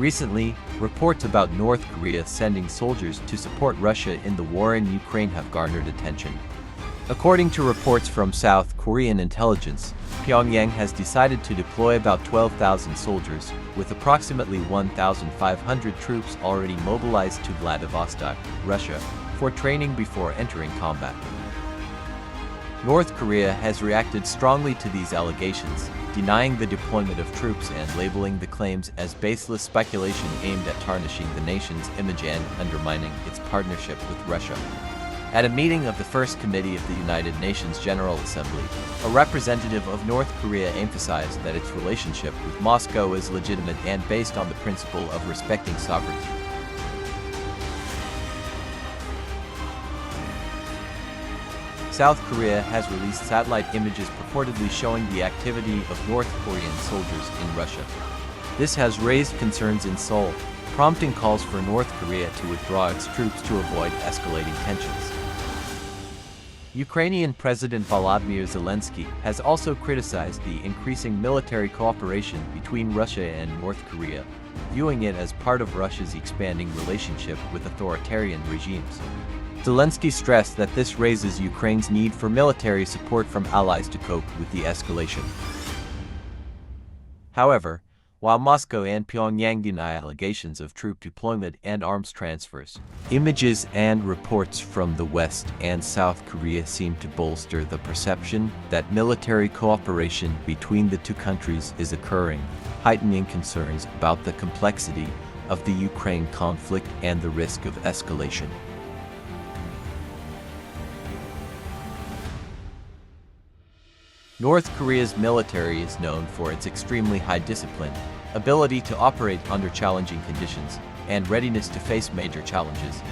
Recently, reports about North Korea sending soldiers to support Russia in the war in Ukraine have garnered attention. According to reports from South Korean intelligence, Pyongyang has decided to deploy about 12,000 soldiers, with approximately 1,500 troops already mobilized to Vladivostok, Russia, for training before entering combat. North Korea has reacted strongly to these allegations, denying the deployment of troops and labeling the claims as baseless speculation aimed at tarnishing the nation's image and undermining its partnership with Russia. At a meeting of the First Committee of the United Nations General Assembly, a representative of North Korea emphasized that its relationship with Moscow is legitimate and based on the principle of respecting sovereignty. South Korea has released satellite images purportedly showing the activity of North Korean soldiers in Russia. This has raised concerns in Seoul, prompting calls for North Korea to withdraw its troops to avoid escalating tensions. Ukrainian President Volodymyr Zelensky has also criticized the increasing military cooperation between Russia and North Korea, viewing it as part of Russia's expanding relationship with authoritarian regimes. Zelensky stressed that this raises Ukraine's need for military support from allies to cope with the escalation. However, while Moscow and Pyongyang deny allegations of troop deployment and arms transfers, images and reports from the West and South Korea seem to bolster the perception that military cooperation between the two countries is occurring, heightening concerns about the complexity of the Ukraine conflict and the risk of escalation. North Korea's military is known for its extremely high discipline, ability to operate under challenging conditions, and readiness to face major challenges.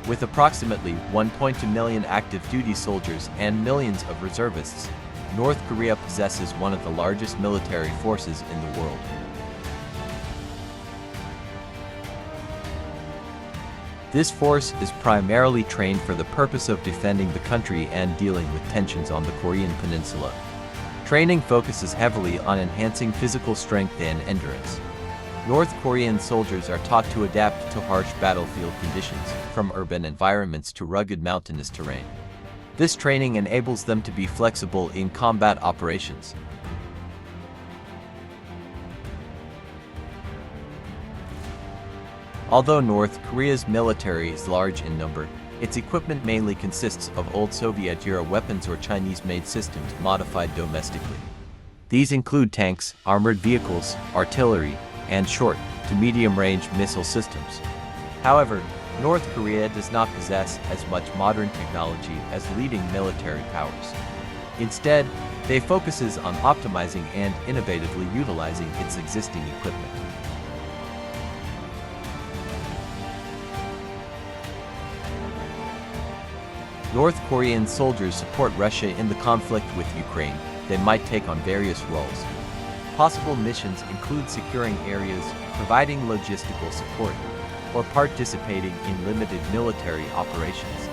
With approximately 1.2 million active duty soldiers and millions of reservists, North Korea possesses one of the largest military forces in the world. This force is primarily trained for the purpose of defending the country and dealing with tensions on the Korean peninsula. Training focuses heavily on enhancing physical strength and endurance. North Korean soldiers are taught to adapt to harsh battlefield conditions, from urban environments to rugged mountainous terrain. This training enables them to be flexible in combat operations. Although North Korea's military is large in number, its equipment mainly consists of old Soviet-era weapons or Chinese-made systems modified domestically. These include tanks, armored vehicles, artillery, and short to medium-range missile systems. However, North Korea does not possess as much modern technology as leading military powers. Instead, they focuses on optimizing and innovatively utilizing its existing equipment. North Korean soldiers support Russia in the conflict with Ukraine. They might take on various roles. Possible missions include securing areas, providing logistical support, or participating in limited military operations.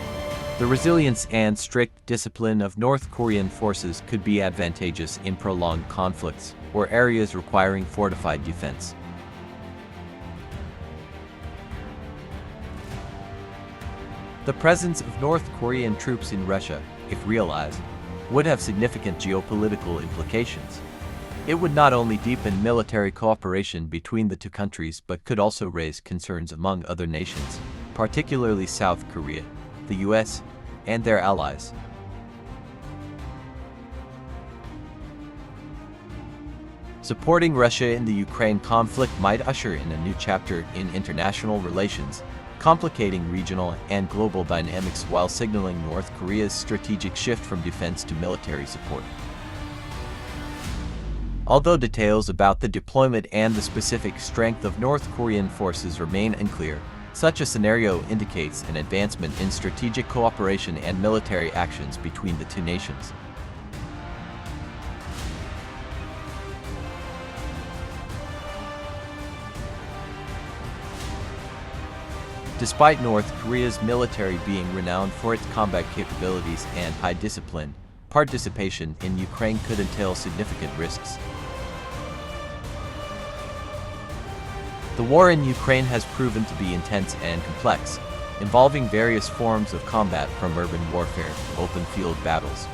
The resilience and strict discipline of North Korean forces could be advantageous in prolonged conflicts or areas requiring fortified defense. The presence of North Korean troops in Russia, if realized, would have significant geopolitical implications. It would not only deepen military cooperation between the two countries but could also raise concerns among other nations, particularly South Korea, the US, and their allies. Supporting Russia in the Ukraine conflict might usher in a new chapter in international relations, complicating regional and global dynamics while signaling North Korea's strategic shift from defense to military support. Although details about the deployment and the specific strength of North Korean forces remain unclear, such a scenario indicates an advancement in strategic cooperation and military actions between the two nations. Despite North Korea's military being renowned for its combat capabilities and high discipline, participation in Ukraine could entail significant risks. The war in Ukraine has proven to be intense and complex, involving various forms of combat from urban warfare to open field battles.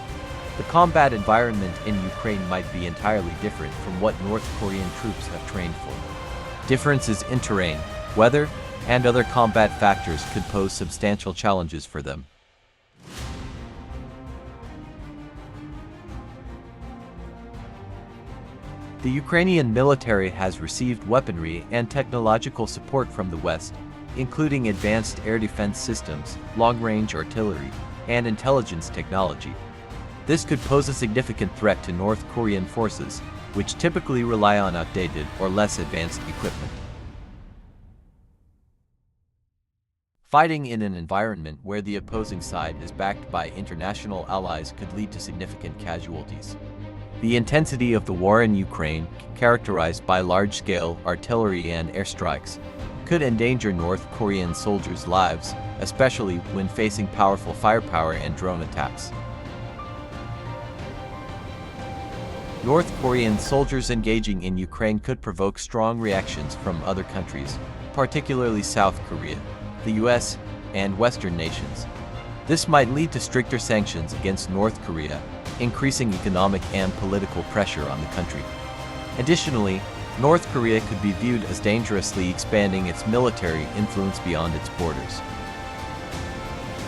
The combat environment in Ukraine might be entirely different from what North Korean troops have trained for. Differences in terrain, weather, and other combat factors could pose substantial challenges for them. The Ukrainian military has received weaponry and technological support from the West, including advanced air defense systems, long-range artillery, and intelligence technology. This could pose a significant threat to North Korean forces, which typically rely on outdated or less advanced equipment. Fighting in an environment where the opposing side is backed by international allies could lead to significant casualties. The intensity of the war in Ukraine, characterized by large-scale artillery and airstrikes, could endanger North Korean soldiers' lives, especially when facing powerful firepower and drone attacks. North Korean soldiers engaging in Ukraine could provoke strong reactions from other countries, particularly South Korea, the US, and Western nations. This might lead to stricter sanctions against North Korea, increasing economic and political pressure on the country. Additionally, North Korea could be viewed as dangerously expanding its military influence beyond its borders.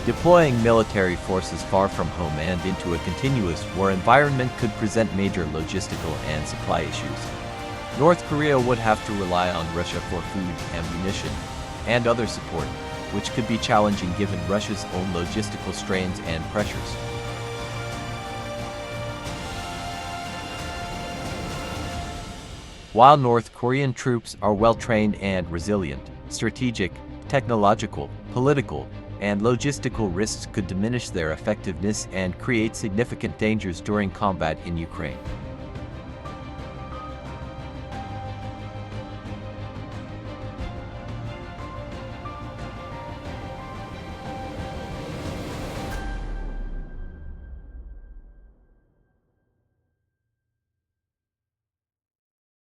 Deploying military forces far from home and into a continuous war environment could present major logistical and supply issues. North Korea would have to rely on Russia for food, ammunition, and other support, which could be challenging given Russia's own logistical strains and pressures. While North Korean troops are well-trained and resilient, strategic, technological, political, and logistical risks could diminish their effectiveness and create significant dangers during combat in Ukraine.